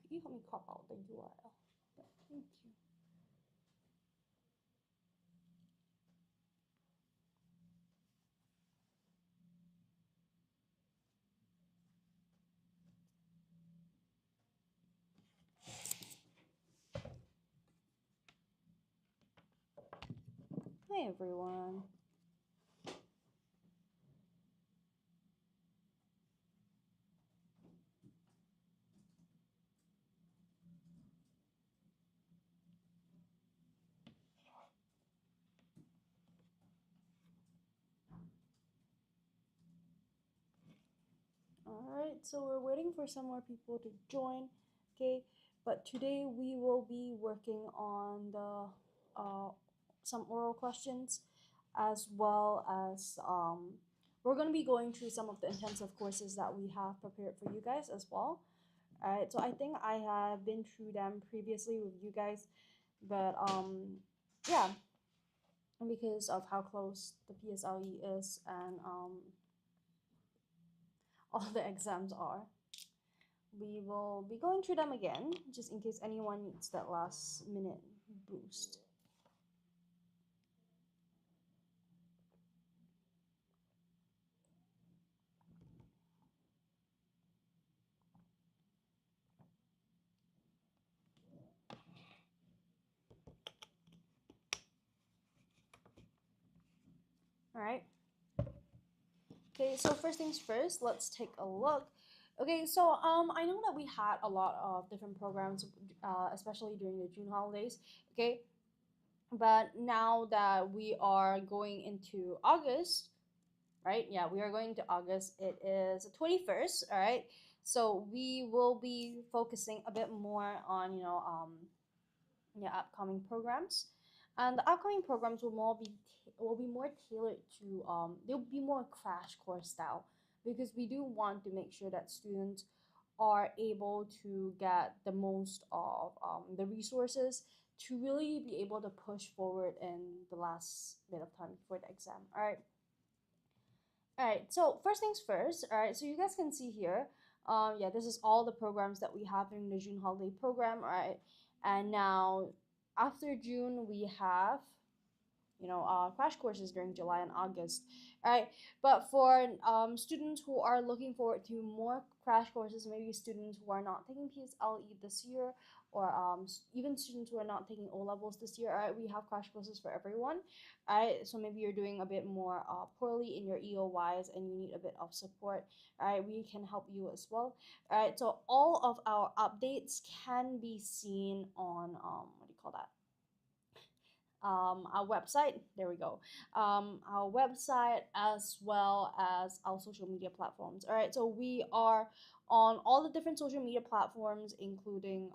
could you help me crop out the URL? Yeah, thank you. Hey everyone. Alright, so we're waiting for some more people to join, okay? But today we will be working on the some oral questions, as well as we're going to be going through some of the intensive courses that we have prepared for you guys as well. Alright, so I think I have been through them previously with you guys, but yeah, because of how close the PSLE is and all the exams are, we will be going through them again, just in case anyone needs that last minute boost. All right. Okay, so first things first, let's take a look. Okay, so I know that we had a lot of different programs, especially during the June holidays. Okay, but now that we are going into August, right? Yeah, we are going to August. It is the 21st. All right, so we will be focusing a bit more on yeah, upcoming programs, and the upcoming programs will be more tailored to they'll be more crash course style, because we do want to make sure that students are able to get the most of the resources to really be able to push forward in the last bit of time before the exam. All right, so first things first. All right, so you guys can see here, yeah, this is all the programs that we have during the June holiday program. All right, and now after June we have crash courses during July and August. All right, but for students who are looking forward to more crash courses, maybe students who are not taking PSLE this year, or even students who are not taking O levels this year, all right, we have crash courses for everyone. All right, so maybe you're doing a bit more poorly in your EOYs and you need a bit of support. All right, we can help you as well. All right, so all of our updates can be seen on what do you call that? Our website. There we go. Our website, as well as our social media platforms. All right, so we are on all the different social media platforms, including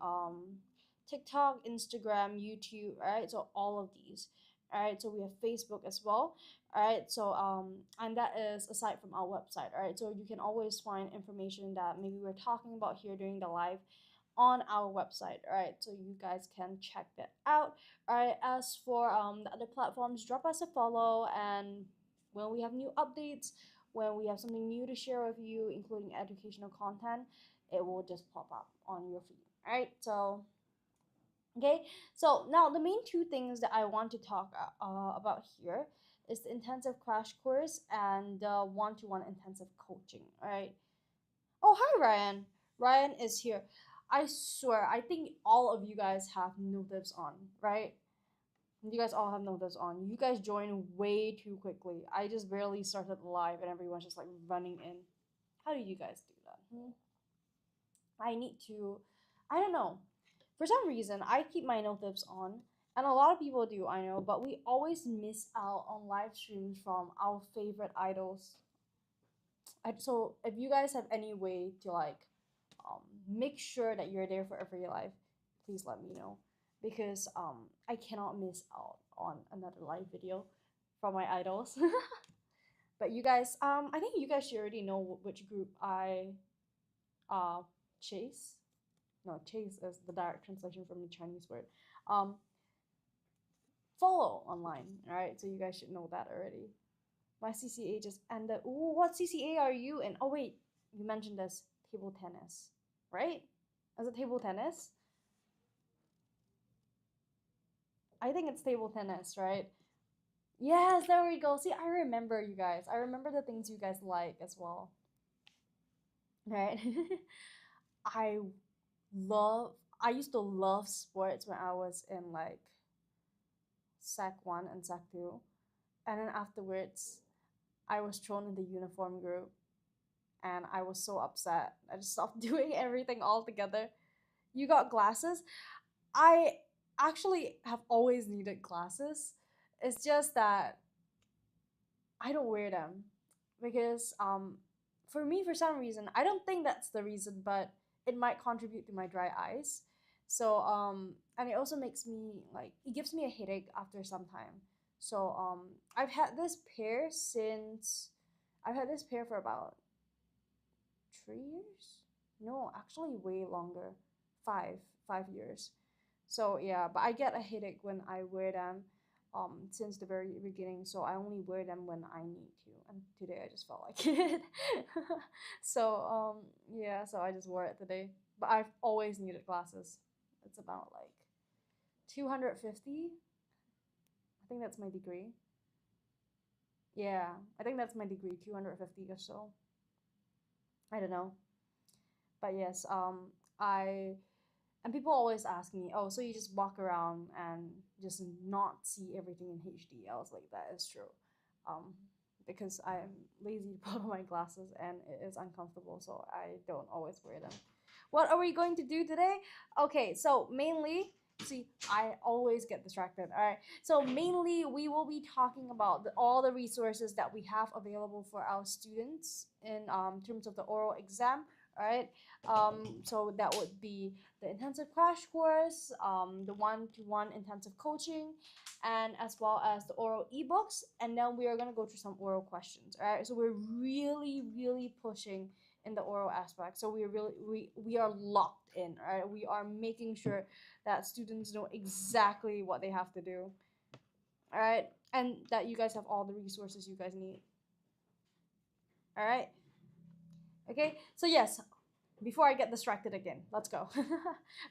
TikTok, Instagram, YouTube. All right, so all of these. All right, so we have Facebook as well. All right, so and that is aside from our website. All right, so you can always find information that maybe we're talking about here during the live on our website. All right, so you guys can check that out. All right, as for the other platforms, drop us a follow, and when we have new updates, when we have something new to share with you, including educational content, it will just pop up on your feed. All right, so okay, so now the main two things that I want to talk about here is the intensive crash course and the one-to-one intensive coaching. All right. Oh, hi, Ryan. Ryan is here. I swear, I think all of you guys have notifs on, right? You guys all have notifs on. You guys join way too quickly. I just barely started live and everyone's just like running in. How do you guys do that? I need to, I don't know. For some reason, I keep my notifs on, and a lot of people do, I know, but we always miss out on live streams from our favorite idols. So if you guys have any way to like make sure that you're there for every live, please let me know, because I cannot miss out on another live video from my idols. But you guys, I think you guys should already know which group I uh chase. No, chase is the direct translation from the Chinese word. Um, follow online. All right, so you guys should know that already. My CCA just ended. Ooh, what CCA are you in? Oh wait, you mentioned this, table tennis, right? Is it table tennis? I think it's table tennis, right? Yes, there we go. See, I remember you guys. I remember the things you guys like as well. Right? I love I used to love sports when I was in like Sec 1 and Sec 2. And then afterwards, I was thrown in the uniform group and I was so upset. I just stopped doing everything altogether. You got glasses? I actually have always needed glasses. It's just that I don't wear them because for me, for some reason, I don't think that's the reason, but it might contribute to my dry eyes. So and it also makes me like, it gives me a headache after some time. So I've had this pair since I've had this pair for about 3 years. No, actually way longer, five 5 years. So yeah, but I get a headache when I wear them since the very beginning, so I only wear them when I need to, and today I just felt like it. So yeah, so I just wore it today, but I've always needed glasses. It's about like 250. I think that's my degree. Yeah, I think that's my degree, 250 or so. I don't know, but yes, I and people always ask me, oh, so you just walk around and just not see everything in HD? I was like, that is true. Um, because I'm lazy to put on my glasses and it is uncomfortable, so I don't always wear them. What are we going to do today? Okay, so mainly, see, I always get distracted. All right, so mainly we will be talking about all the resources that we have available for our students in terms of the oral exam. All right, so that would be the intensive crash course, the one-to-one intensive coaching, and as well as the oral ebooks. And then we are going to go through some oral questions. All right, so we're really, really pushing in the oral aspect. So we are locked in. All right, we are making sure that students know exactly what they have to do. All right, and that you guys have all the resources you guys need. All right. Okay, so yes, before I get distracted again, let's go. All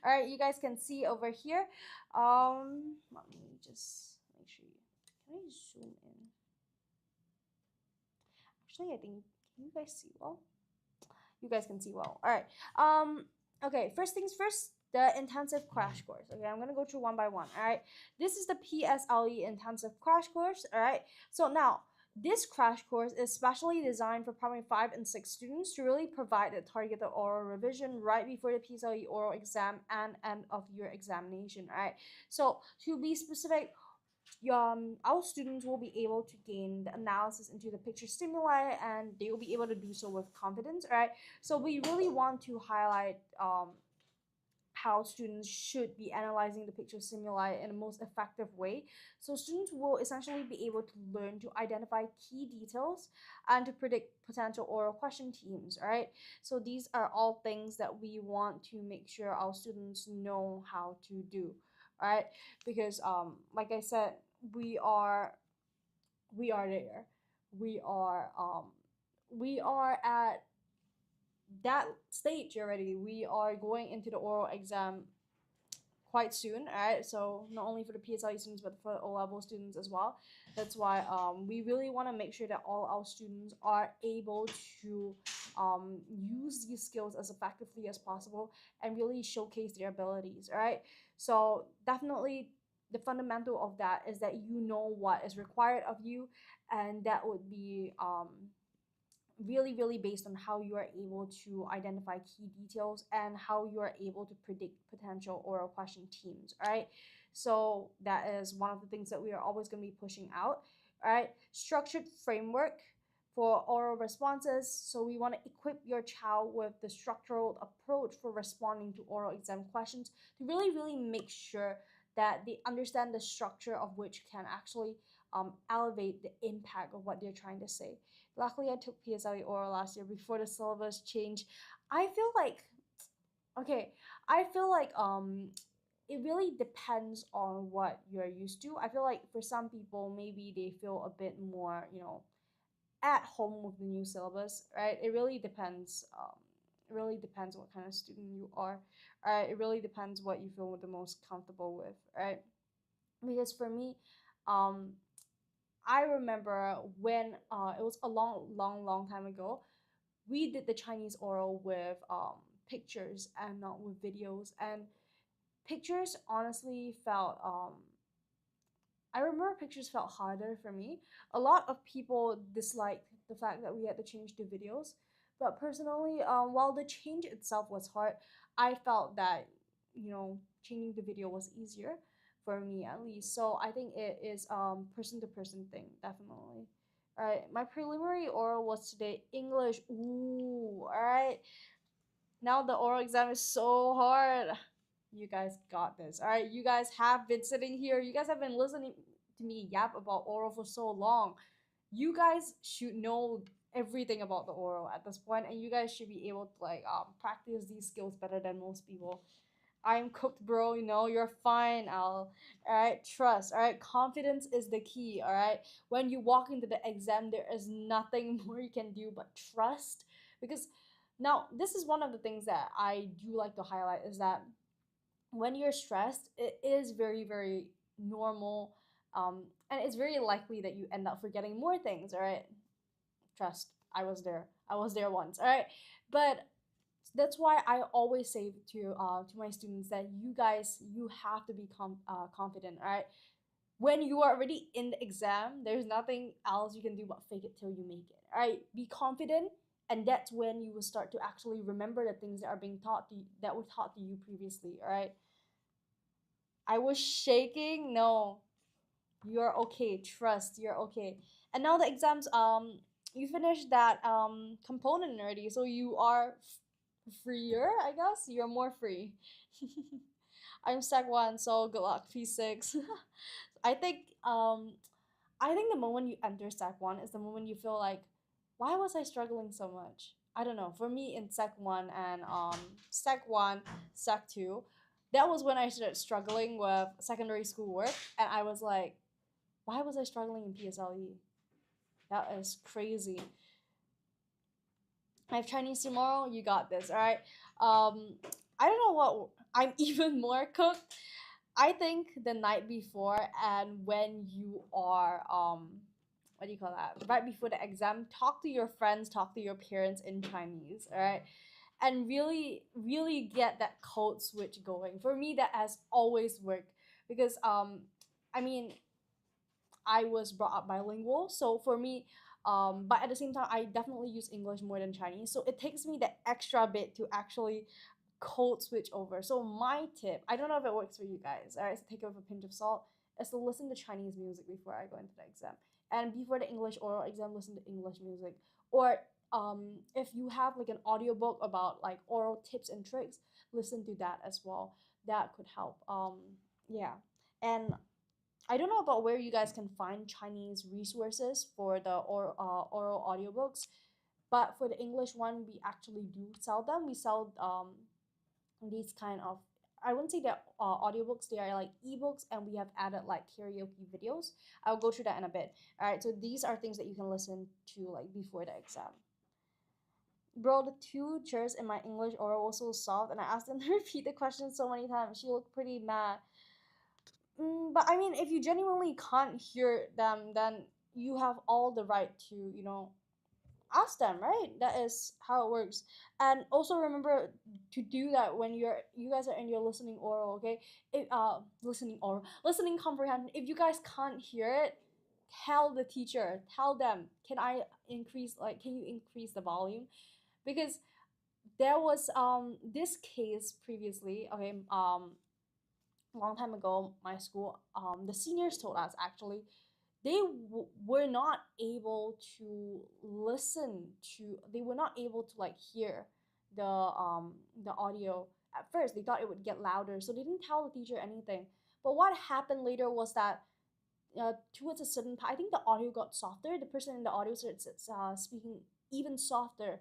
right, you guys can see over here. Let me just make sure. Can I zoom in? Actually, I think, can you guys see well? You guys can see well. All right. Okay, first things first, the intensive crash course. Okay, I'm gonna go through one by one. All right, this is the PSLE intensive crash course. All right, so now this crash course is specially designed for primary 5 and 6 students to really provide a targeted oral revision right before the PSLE oral exam and end of year examination. All right, so to be specific, our students will be able to gain the analysis into the picture stimuli, and they will be able to do so with confidence. All right, so we really want to highlight how students should be analyzing the picture stimuli in the most effective way. So students will essentially be able to learn to identify key details and to predict potential oral question themes. All right, so these are all things that we want to make sure our students know how to do. All right, because like I said, we are we are there. We are we are at that stage already. We are going into the oral exam quite soon, right? So not only for the PSLE students but for O level students as well. That's why we really want to make sure that all our students are able to use these skills as effectively as possible and really showcase their abilities. All right. So definitely the fundamental of that is that you know what is required of you, and that would be really based on how you are able to identify key details and how you are able to predict potential oral question themes. All right, so that is one of the things that we are always going to be pushing out. All right, structured framework for oral responses. So we want to equip your child with the structural approach for responding to oral exam questions to really make sure that they understand the structure of which can actually elevate the impact of what they're trying to say. Luckily, I took PSLE oral last year before the syllabus changed. I feel like, okay, I feel like it really depends on what you're used to. I feel like for some people, maybe they feel a bit more, at home with the new syllabus, right? It really depends. It really depends what kind of student you are. All right, it really depends what you feel the most comfortable with. All right, because for me, um, I remember when it was a long time ago. We did the Chinese oral with pictures and not with videos, and pictures honestly felt I remember pictures felt harder for me. A lot of people disliked the fact that we had to change the videos, but personally, while the change itself was hard, I felt that changing the video was easier for me at least. So I think it is person to person thing definitely. All right, my preliminary oral was today English. Ooh, all right. Now the oral exam is so hard. You guys got this. All right, you guys have been sitting here. You guys have been listening to me yap about oral for so long. You guys should know everything about the oral at this point, and you guys should be able to like practice these skills better than most people. I'm cooked, bro. You know, you're fine, Al. All right, trust. All right, confidence is the key. All right, when you walk into the exam, there is nothing more you can do but trust. Because now, this is one of the things that I do like to highlight is that when you're stressed, it is very, very normal. And it's very likely that you end up forgetting more things. All right, trust. I was there. I was there once. All right, but that's why I always say to my students that you have to be confident. All right, when you are already in the exam, there's nothing else you can do but fake it till you make it. All right, be confident, and that's when you will start to actually remember the things that are being taught to you, that were taught to you previously. All right, I was shaking. No, you're okay. Trust, you're okay. And now the exams. You finished that component already, so you are freer. I guess you're more free. I'm sec one, so good luck. P6. I think um I think the moment you enter sec one is the moment you feel like, why was I struggling so much? I don't know. For me in sec one and sec one, sec two, that was when I started struggling with secondary school work, and I was like, why was I struggling in PSLE? That is crazy. I have Chinese tomorrow. You got this. All right. I don't know what I'm even more cooked. I think the night before and when you are what do you call that? Right before the exam, talk to your friends, talk to your parents in Chinese, all right? And really, really get that code switch going. For me, that has always worked because I mean, I was brought up bilingual, so for me, but at the same time, I definitely use English more than Chinese. So it takes me that extra bit to actually code switch over. So my tip, I don't know if it works for you guys, all right, so take it with a pinch of salt, is to listen to Chinese music before I go into the exam. And before the English oral exam, listen to English music. Or if you have like an audiobook about like oral tips and tricks, listen to that as well. That could help. Yeah. And I don't know about where you guys can find Chinese resources for the oral audiobooks, but for the English one, we actually do sell them. We sell these kind of, I wouldn't say they're audiobooks, they are like ebooks, and we have added like karaoke videos. I'll go through that in a bit. All right, so these are things that you can listen to like before the exam. Bro, the two chairs in my English oral were so soft, and I asked them to repeat the question so many times. She looked pretty mad. But I mean, if you genuinely can't hear them, then you have all the right to, ask them, right? That is how it works. And also remember to do that when you guys are in your listening oral, okay? Listening comprehension. If you guys can't hear it, tell the teacher, tell them, can you increase the volume? Because there was this case previously, okay, long time ago, my school, the seniors told us actually they were not able to they were not able to like hear the audio at first. They thought it would get louder, so they didn't tell the teacher anything. But what happened later was that towards a certain part, I think the audio got softer. The person in the audio started speaking even softer,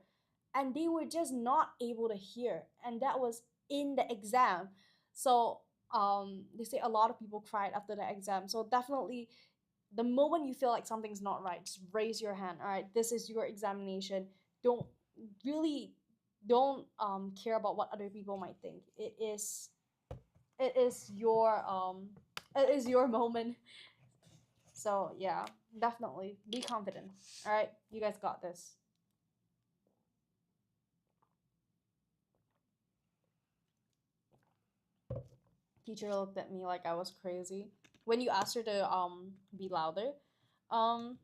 and they were just not able to hear, and that was in the exam. So they say a lot of people cried after the exam. So definitely, the moment you feel like something's not right, just raise your hand. All right, this is your examination. Don't really don't care about what other people might think. It is your it is your moment. So yeah, definitely be confident. All right, you guys got this. Teacher looked at me like I was crazy when you asked her to be louder. Um,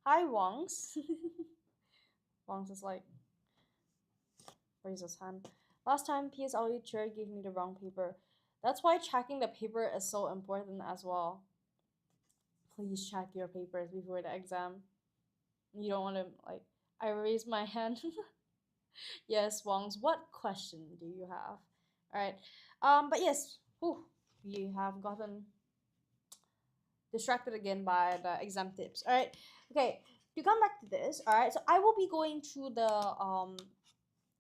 Hi Wongs. Wongs is like raise his hand. Last time PSLE chair gave me the wrong paper. That's why checking the paper is so important as well. Please check your papers before the exam. You don't want to like. I raised my hand. Yes, Wongs. What question do you have? All right. But yes, whew, we have gotten distracted again by the exam tips. All right. Okay. To come back to this, all right. So I will be going through the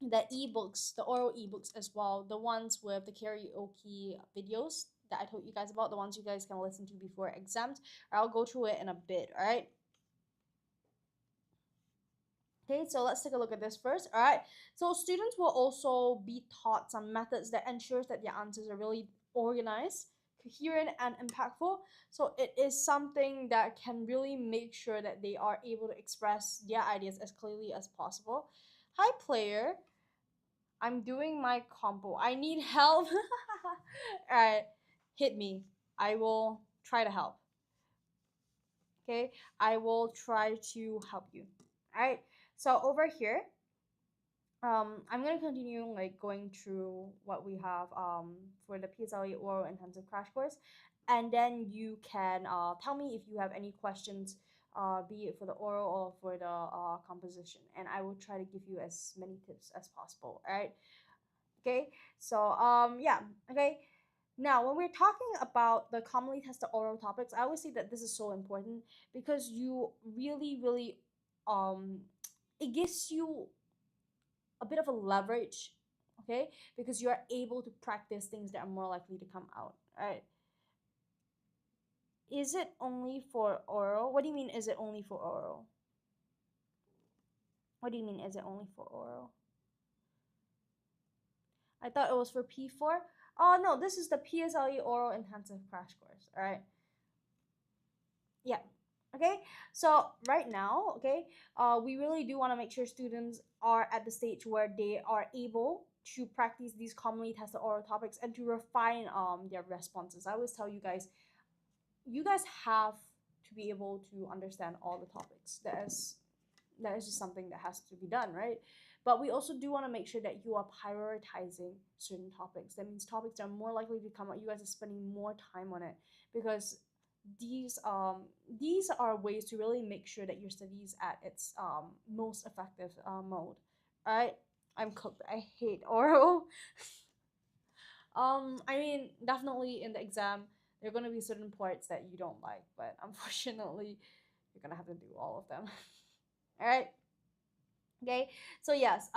ebooks, the oral ebooks as well, the ones with the karaoke videos that I told you guys about, the ones you guys can listen to before exams. I'll go through it in a bit. All right. Okay, so let's take a look at this first. All right, so students will also be taught some methods that ensures that their answers are really organized, coherent, and impactful. So it is something that can really make sure that they are able to express their ideas as clearly as possible. Hi, player. I'm doing my compo. I need help. All right, hit me. I will try to help. Okay, I will try to help you. All right, so over here, I'm gonna continue like going through what we have for the PSLE oral intensive crash course, and then you can tell me if you have any questions, be it for the oral or for the composition, and I will try to give you as many tips as possible. All right. Okay. So yeah. Okay. Now, when we're talking about the commonly tested oral topics, I always say that this is so important because you really it gives you a bit of a leverage, okay, because you are able to practice things that are more likely to come out. All right. Is it only for oral? What do you mean, is it only for oral? What do you mean, is it only for oral? I thought it was for P4. Oh no, this is the PSLE oral intensive crash course. All right. Yeah. Okay. So right now, okay, we really do want to make sure students are at the stage where they are able to practice these commonly tested oral topics and to refine their responses. I always tell you guys have to be able to understand all the topics. That is just something that has to be done, right? But we also do want to make sure that you are prioritizing certain topics. That means topics that are more likely to come out. You guys are spending more time on it because these are ways to really make sure that your studies at its most effective mode. All right, I'm cooked. I hate oral. I mean, definitely in the exam, there are gonna be certain parts that you don't like, but unfortunately, you're gonna have to do all of them. All right. Okay. So yes.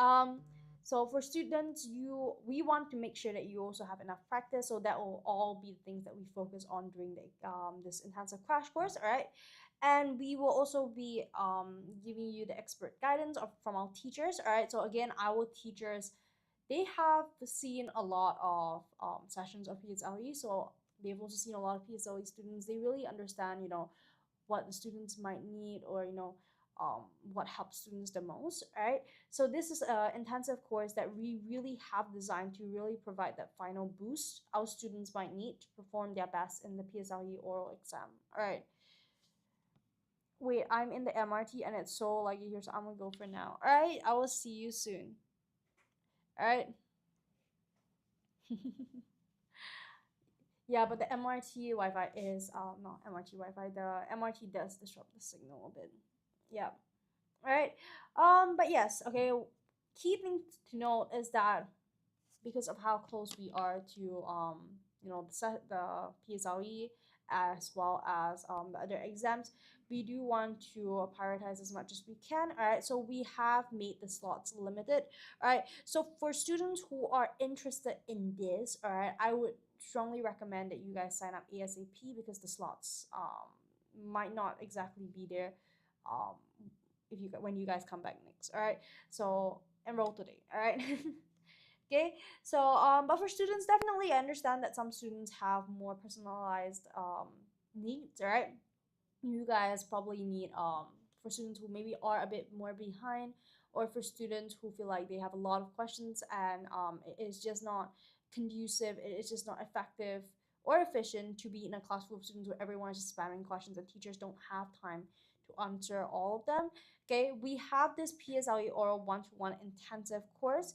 So for students, we want to make sure that you also have enough practice. So that will all be the things that we focus on during the this intensive crash course. All right. And we will also be giving you the expert guidance from our teachers. All right. So again, our teachers, they have seen a lot of sessions of PSLE. So they've also seen a lot of PSLE students. They really understand, what the students might need, or what helps students the most, right? So this is an intensive course that we really have designed to really provide that final boost our students might need to perform their best in the PSLE oral exam. All right. Wait, I'm in the MRT and it's so laggy here, so I'm gonna go for now. All right, I will see you soon. All right. Yeah, but the MRT Wi-Fi is not MRT Wi-Fi. The MRT does disrupt the signal a bit. Yeah. All right. But yes, okay. Key thing to note is that because of how close we are to the PSLE as well as the other exams, we do want to prioritize as much as we can. All right, so we have made the slots limited. All right, so for students who are interested in this, all right, I would strongly recommend that you guys sign up ASAP because the slots might not exactly be there um if you when you guys come back next. All right, so enroll today. All right. Okay, so but for students, definitely I understand that some students have more personalized needs. All right, you guys probably need for students who maybe are a bit more behind, or for students who feel like they have a lot of questions and it is just not conducive, it is just not effective or efficient to be in a class full of students where everyone is just spamming questions and teachers don't have time to answer all of them. Okay, we have this PSLE oral one-to-one intensive course.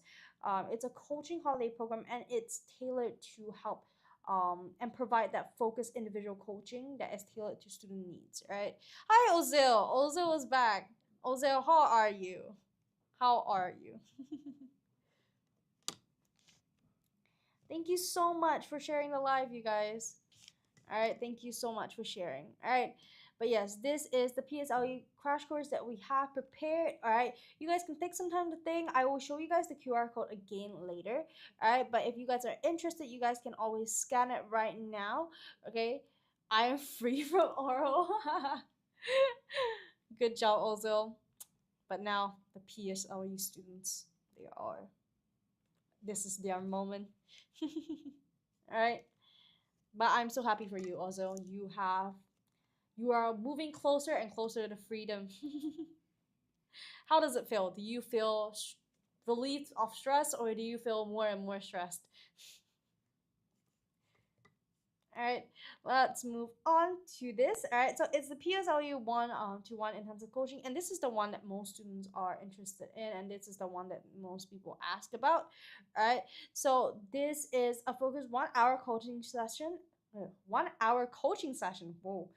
It's a coaching holiday program and it's tailored to help and provide that focused individual coaching that is tailored to student needs, right? Hi, Ozil. Ozil is back. Ozil, how are you? How are you? Thank you so much for sharing the live, you guys. All right, thank you so much for sharing. All right, but yes, this is the PSLE crash course that we have prepared. All right, you guys can take some time to think. I will show you guys the QR code again later. All right, but if you guys are interested, you guys can always scan it right now. Okay, I am free from oral. Good job, Ozil. But now the PSLE students, they are. This is their moment. All right. But I'm so happy for you, also. You are moving closer and closer to freedom. How does it feel? Do you feel relief of stress, or do you feel more and more stressed? All right, let's move on to this. All right, so it's the PSLE to one intensive coaching, and this is the one that most students are interested in, and this is the one that most people ask about. All right, so this is a focused 1 hour coaching session. 1 hour coaching session. Whoa.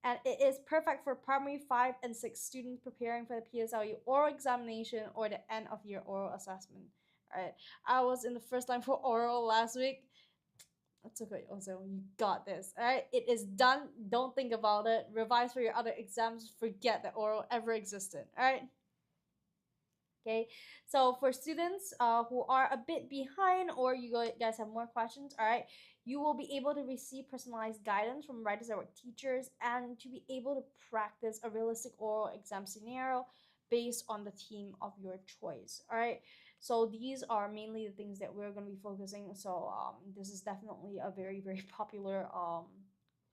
And it is perfect for primary 5 and 6 students preparing for the PSLE oral examination or the end of year oral assessment. All right, I was in the first line for oral last week. That's okay, also. You got this. All right, it is done. Don't think about it. Revise for your other exams. Forget that oral ever existed. All right. Okay, so for students who are a bit behind, or you guys have more questions, all right, you will be able to receive personalized guidance from writers at work teachers and to be able to practice a realistic oral exam scenario based on the theme of your choice. All right, so these are mainly the things that we're going to be focusing. So this is definitely a very, very popular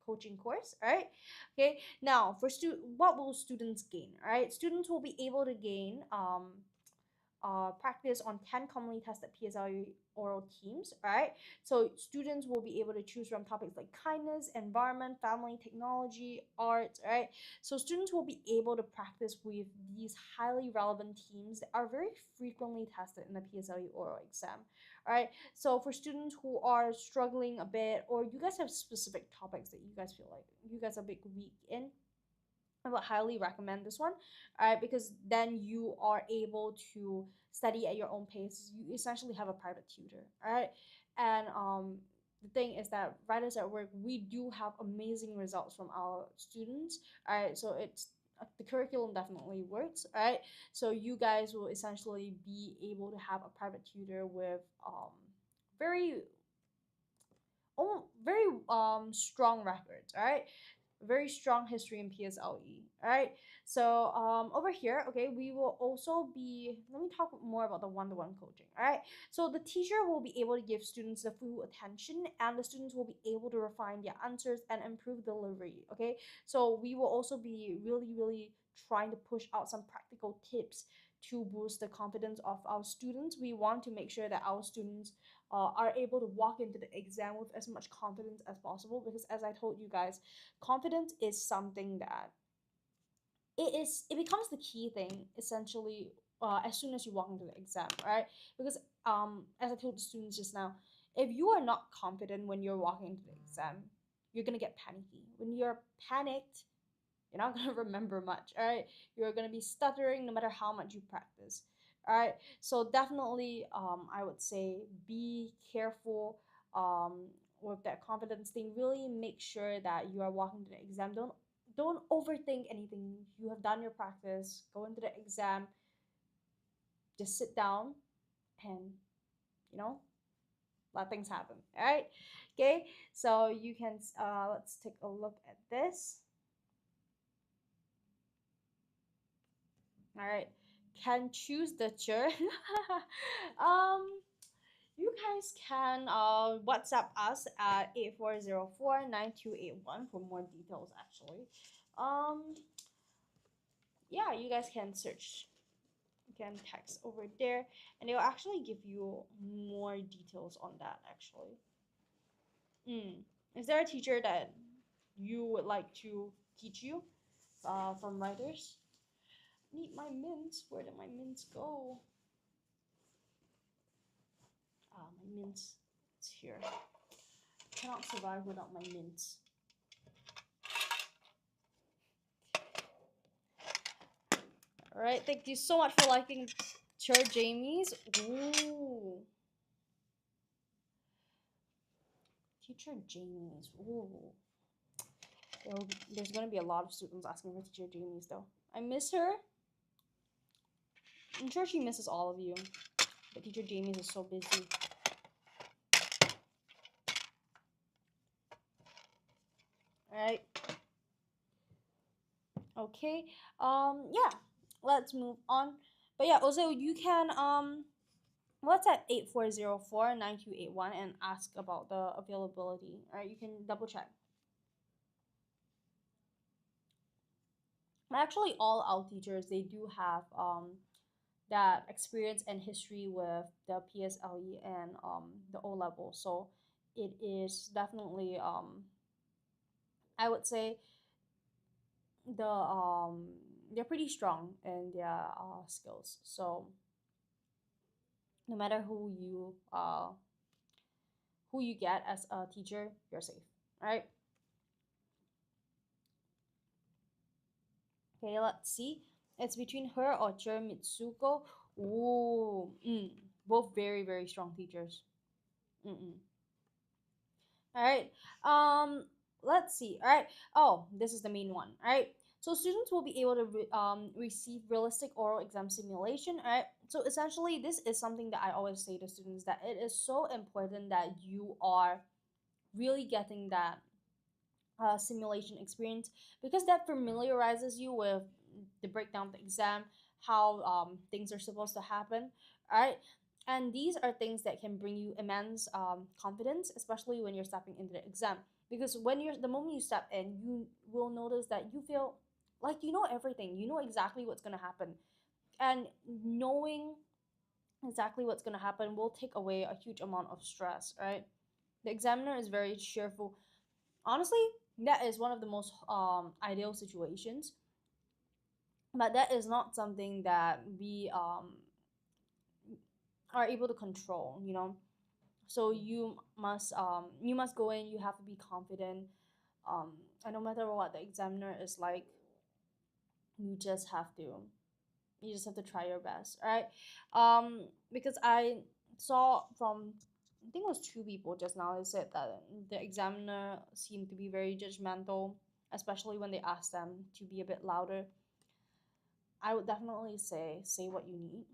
coaching course. All right, okay, now for what will students gain? All right, students will be able to gain practice on 10 commonly tested PSLE oral themes. All right, so students will be able to choose from topics like kindness, environment, family, technology, arts. All right, so students will be able to practice with these highly relevant themes that are very frequently tested in the PSLE oral exam. All right, so for students who are struggling a bit, or you guys have specific topics that you guys feel like you guys are a bit weak in, I would highly recommend this one, all right, because then you are able to study at your own pace. You essentially have a private tutor, all right, and the thing is that writers at work, we do have amazing results from our students, all right, so it's the curriculum definitely works, all right, so you guys will essentially be able to have a private tutor with very very strong records, all right, very strong history in PSLE. All right. So over here, okay, we will also be. Let me talk more about the one-to-one coaching. All right. So the teacher will be able to give students the full attention, and the students will be able to refine their answers and improve delivery. Okay. So we will also be really, really trying to push out some practical tips to boost the confidence of our students. We want to make sure that our students are able to walk into the exam with as much confidence as possible, because as I told you guys, confidence is something that it becomes the key thing essentially as soon as you walk into the exam, right? Because as I told the students just now, if you are not confident when you're walking into the exam, you're gonna get panicky. When you're panicked, you're not gonna remember much, all right? You're gonna be stuttering no matter how much you practice. All right, so definitely I would say be careful with that confidence thing. Really make sure that you are walking to the exam. Don't overthink anything. You have done your practice, go into the exam, just sit down and you know let things happen. All right, okay, so you can let's take a look at this. All right, can choose the chair. um you guys can WhatsApp us at 8404-9281 for more details actually. Yeah, you guys can search, you can text over there, and they'll actually give you more details on that actually. Is there a teacher that you would like to teach you from writers? Need my mints. Where did my mints go? My mints. It's here. Cannot survive without my mints. Alright, thank you so much for liking Teacher Jamie's. Ooh. Teacher Jamie's. Ooh. There's gonna be a lot of students asking for Teacher Jamie's though. I miss her. I'm sure she misses all of you. But Teacher Jamie's is so busy. Alright. Okay. Yeah. Let's move on. But yeah, also you can WhatsApp 8404-9281 and ask about the availability. Alright, you can double check. Actually, all our teachers, they do have that experience and history with the PSLE and the O level. So it is definitely I would say they're pretty strong in their skills. So no matter who you get as a teacher, you're safe. All right. Okay, let's see. It's between her or Cher Mitsuko. Ooh, both very very strong teachers. Mm-mm. All right. Let's see. All right. Oh, this is the main one. All right. So students will be able to receive realistic oral exam simulation. All right. So essentially, this is something that I always say to students, that it is so important that you are really getting that simulation experience, because that familiarizes you with the breakdown of the exam, how things are supposed to happen. All right. And these are things that can bring you immense confidence, especially when you're stepping into the exam. Because when you're the moment you step in, you will notice that you feel like you know everything. You know exactly what's gonna happen, and knowing exactly what's gonna happen will take away a huge amount of stress. Right? The examiner is very cheerful. Honestly, that is one of the most ideal situations, but that is not something that we are able to control, you know. So you must go in, you have to be confident, and no matter what the examiner is like, you just have to try your best. All right. Because I saw from, I think it was two people just now, they said that the examiner seemed to be very judgmental, especially when they asked them to be a bit louder. I would definitely say what you need.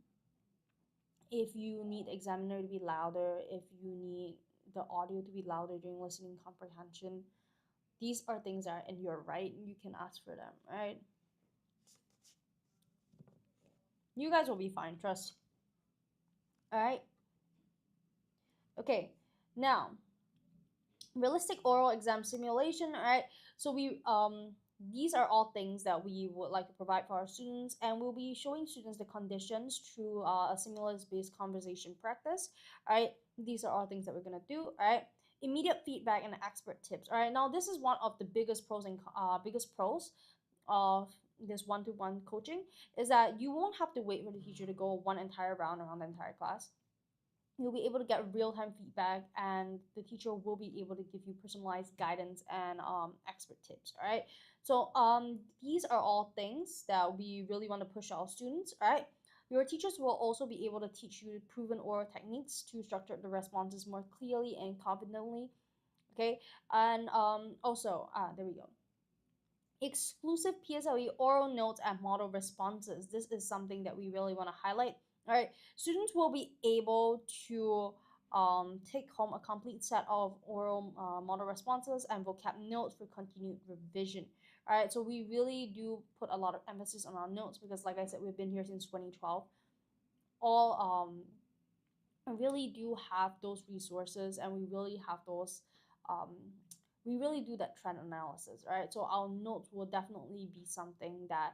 If you need the examiner to be louder, if you need the audio to be louder during listening comprehension, these are things that are in your right. You can ask for them, right? You guys will be fine, trust. All right. Okay. Now, realistic oral exam simulation. All right. So these are all things that we would like to provide for our students, and we'll be showing students the conditions through a simulus-based conversation practice. All right, these are all things that we're gonna do. All right, immediate feedback and expert tips. All right, now this is one of the biggest pros of this one-to-one coaching, is that you won't have to wait for the teacher to go one entire round around the entire class. You'll be able to get real-time feedback, and the teacher will be able to give you personalized guidance and expert tips. All right, so these are all things that we really want to push our students. All right, your teachers will also be able to teach you proven oral techniques to structure the responses more clearly and confidently. Okay, and also there we go, exclusive PSLE oral notes and model responses. This is something that we really want to highlight. All right, students will be able to take home a complete set of oral model responses and vocab notes for continued revision. All right, so we really do put a lot of emphasis on our notes because, like I said, we've been here since 2012. All really do have those resources, and we really have those we really do that trend analysis, right? So our notes will definitely be something that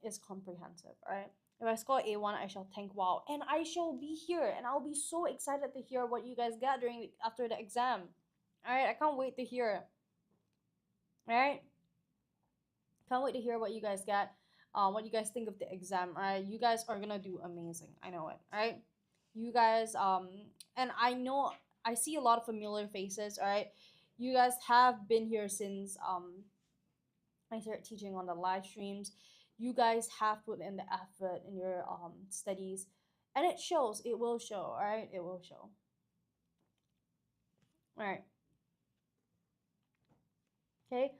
is comprehensive, right? If I score A1, I shall think, wow, and I shall be here, and I'll be so excited to hear what you guys get after the exam. All right, I can't wait to hear. All right, can't wait to hear what you guys get, what you guys think of the exam. All right, you guys are gonna do amazing. I know it. All right, you guys, and I know I see a lot of familiar faces. All right, you guys have been here since I started teaching on the live streams. You guys have put in the effort in your studies, and it shows. It will show. All right, it will show. All right. Okay.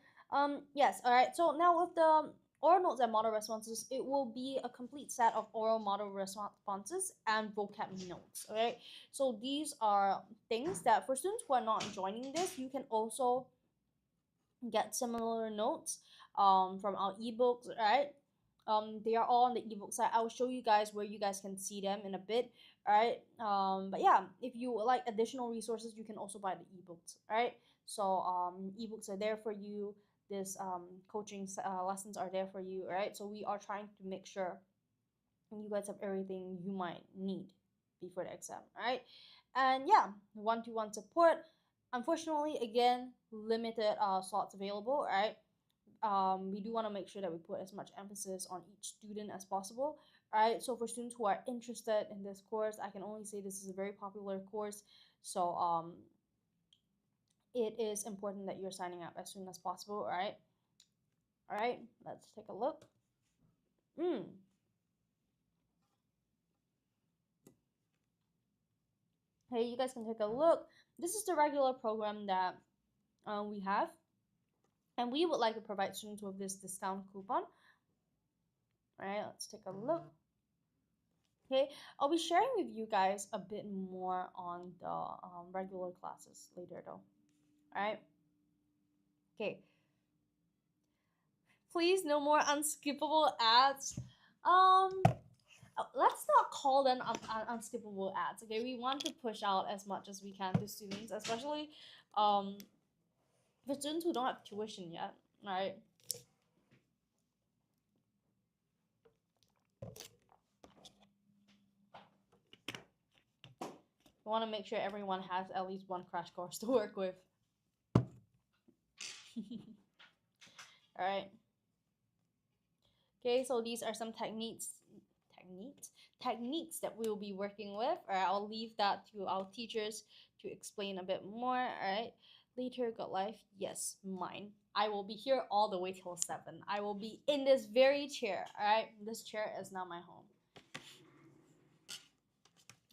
Yes. All right. So now with the oral notes and model responses, it will be a complete set of oral model responses and vocab notes. Okay. So these are things that for students who are not joining this, you can also get similar notes from our ebooks, right? They are all on the ebook side. I will show you guys where you guys can see them in a bit, all right? But yeah, if you like additional resources, you can also buy the ebooks, all right? So ebooks are there for you. This coaching lessons are there for you, all right? So we are trying to make sure you guys have everything you might need before the exam, all right? And yeah, one-to-one support. Unfortunately, again, limited slots available, right? We do want to make sure that we put as much emphasis on each student as possible. All right, so for students who are interested in this course, I can only say this is a very popular course. So it is important that you're signing up as soon as possible. All right, let's take a look. Hey, you guys can take a look. This is the regular program that we have, and we would like to provide students with this discount coupon. All right, let's take a look. Okay, I'll be sharing with you guys a bit more on the regular classes later though. All right. Okay. Please, no more unskippable ads. Let's not call them unskippable ads. Okay, we want to push out as much as we can to students, especially for students who don't have tuition yet. All right. We want to make sure everyone has at least one crash course to work with. All right. Okay, so these are some techniques that we will be working with. All right, I'll leave that to our teachers to explain a bit more. All right, later got life. Yes, mine. I will be here all the way till 7. I will be in this very chair. All right, this chair is now my home.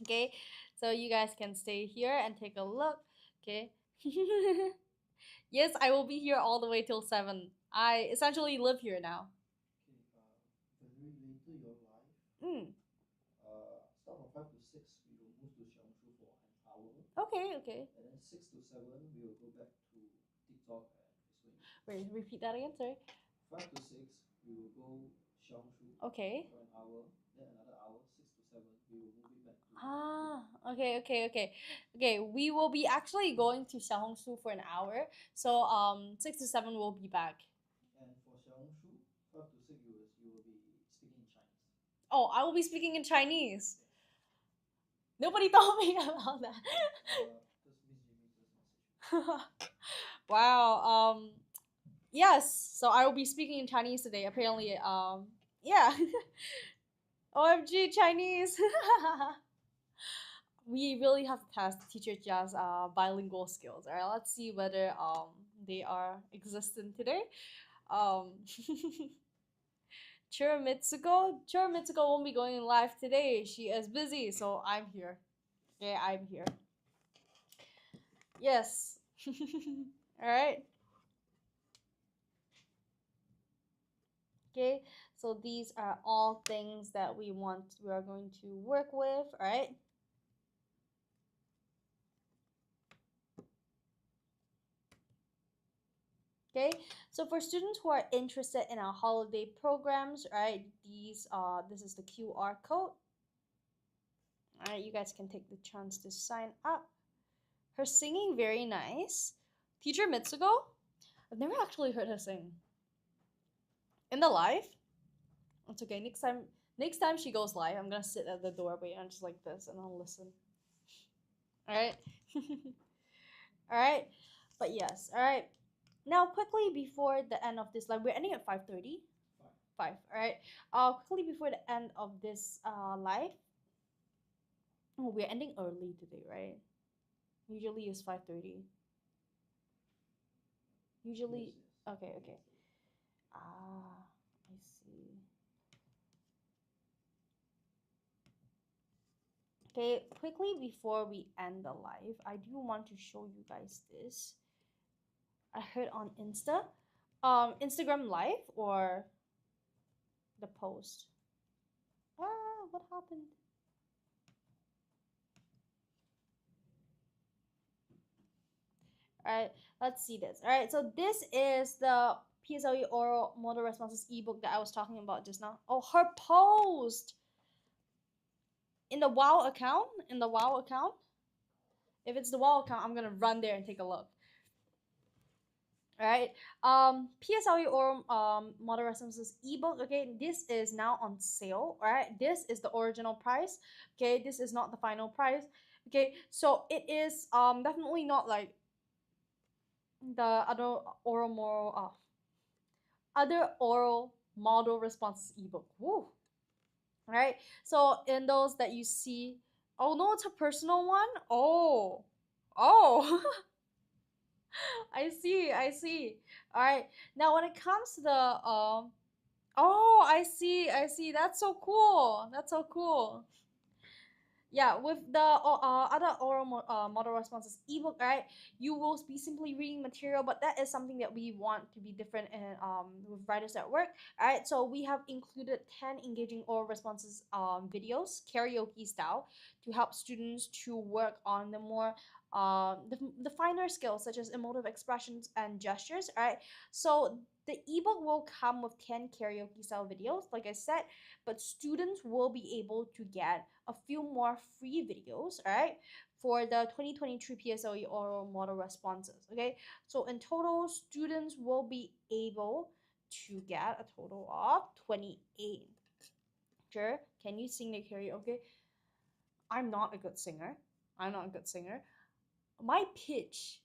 Okay, so you guys can stay here and take a look. Okay. Yes, I will be here all the way till 7. I essentially live here now. Very later your life. Start from 5 to 6, we will move to Xiaohongshu for an hour. Okay, okay. And then 6 to 7, we will go back to TikTok and Facebook. Wait, repeat that again, sorry. 5 to 6, we will go Xiaohongshu Okay. for an hour. Then another hour, 6 to 7, we will move it back to Okay. Okay, we will be actually going to Xiaohongshu for an hour. So 6 to 7 will be back. And for Xiaohongshu, 5 to 6, you will be speaking in Chinese. Oh, I will be speaking in Chinese. Nobody told me about that. Just Miss Jimmy just message. Wow. Yes. So I will be speaking in Chinese today. Apparently. Yeah. OMG Chinese. We really have to test teacher Jia's bilingual skills. All right. Let's see whether they are existent today. Churamitsuko won't be going live today. She is busy, so I'm here. Okay, I'm here. Yes. All right. Okay, so these are all things that we are going to work with. All right. Okay, So for students who are interested in our holiday programs, right, this is the QR code. All right, you guys can take the chance to sign up. Her singing very nice. Teacher Mitsugo, I've never actually heard her sing. In the live, it's okay. Next time she goes live, I'm gonna sit at the doorway and just like this, and I'll listen. All right, all right. But yes, all right. Now, quickly before the end of this live, we're ending at 5:30. Five. All right. Quickly before the end of this live. Oh, we're ending early today, right? Usually it's 5:30. Usually, okay, okay. Ah, I see. Okay, quickly before we end the live, I do want to show you guys this. I heard on Instagram live or the post. Ah, what happened? All right, let's see this. All right, so this is the PSLE oral model responses ebook that I was talking about just now. Oh, her post in the Wow account. In the Wow account. If it's the Wow account, I'm gonna run there and take a look. All right. PSLE or model responses ebook. Okay, this is now on sale. All right, this is the original price. Okay, this is not the final price. Okay, so it is definitely not like the other oral model responses ebook. Woo. Right. So in those that you see, oh no, it's a personal one. Oh. I see, I see. All right. Now, when it comes to the oh, I see. That's so cool. That's so cool. Yeah, with the other model responses ebook, right? You will be simply reading material, but that is something that we want to be different in with writers at work. All right, so we have included 10 engaging oral responses videos, karaoke style, to help students to work on the more the finer skills such as emotive expressions and gestures. All right, so the ebook will come with 10 karaoke style videos, like I said, but students will be able to get a few more free videos, all right, for the 2023 PSLE oral model responses. Okay, so in total, students will be able to get a total of 28. Sure, can you sing the karaoke? I'm not a good singer. I'm not a good singer. My pitch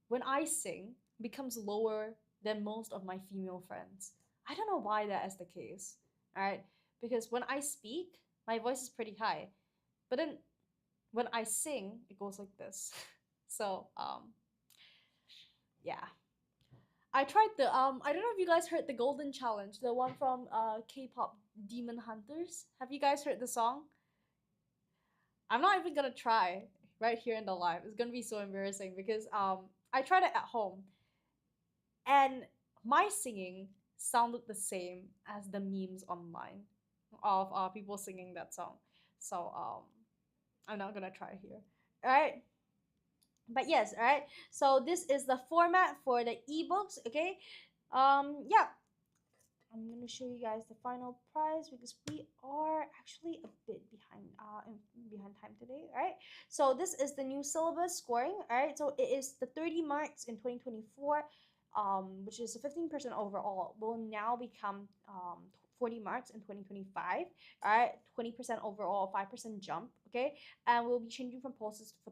when I sing becomes lower than most of my female friends. I don't know why that is the case. All right, because when I speak, my voice is pretty high, but then when I sing, it goes like this. So yeah. I tried the I don't know if you guys heard the Golden Challenge, the one from K-pop Demon Hunters. Have you guys heard the song? I'm not even gonna try right here in the live. It's gonna be so embarrassing because I tried it at home and my singing sounded the same as the memes online of people singing that song. So I'm not gonna try here. All right, but yes, all right. So this is the format for the ebooks. Okay, yeah. I'm gonna show you guys the final prize because we are actually a bit behind time today. All right. So this is the new syllabus scoring. All right. So it is the 30 marks in 2024, which is a 15% overall, will now become 40 marks in 2025. All right. 20% overall, 5% jump. Okay. And we'll be changing from posters to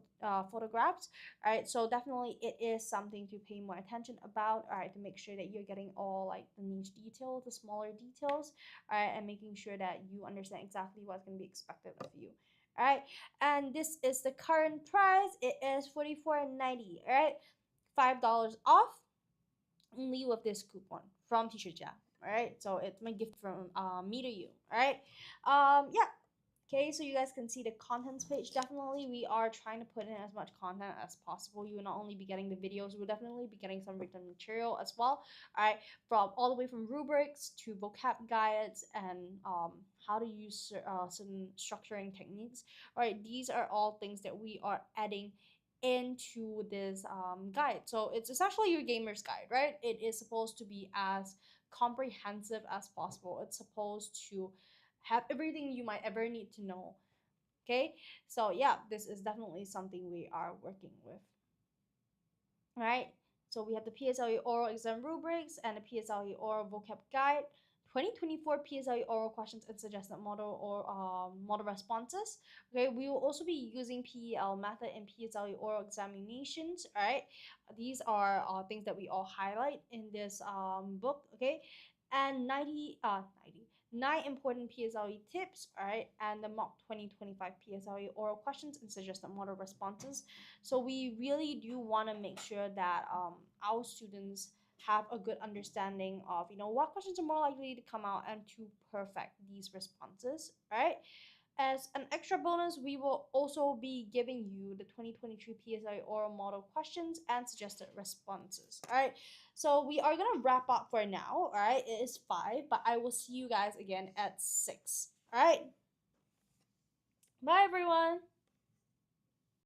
photographs. All right, so definitely it is something to pay more attention about. All right, to make sure that you're getting all like the niche details, the smaller details. All right, and making sure that you understand exactly what's going to be expected of you. All right, and this is the current price. It is $44.90. All right, $5 off only with this coupon from Teacher Jia. All right, so it's my gift from me to you. All right, yeah. Okay, so you guys can see the contents page. Definitely, we are trying to put in as much content as possible. You will not only be getting the videos, we'll definitely be getting some written material as well. All right, from all the way from rubrics to vocab guides and how to use certain structuring techniques. All right, these are all things that we are adding into this guide. So it's essentially your gamer's guide, right? It is supposed to be as comprehensive as possible. It's supposed to have everything you might ever need to know. Okay, so yeah, this is definitely something we are working with. All right, so we have the PSLE oral exam rubrics and the PSLE oral vocab guide. 2024 PSLE oral questions and suggested model or model responses. Okay, we will also be using PEL method and PSLE oral examinations. All right, these are things that we all highlight in this book. Okay, and 9 important PSLE tips. All right, and the mock 2025 PSLE oral questions and suggested model responses. So we really do want to make sure that our students have a good understanding of what questions are more likely to come out and to perfect these responses, right? As an extra bonus, we will also be giving you the 2023 PSI oral model questions and suggested responses. All right, so we are gonna wrap up for now. All right, it is 5, but I will see you guys again at 6. All right, bye everyone.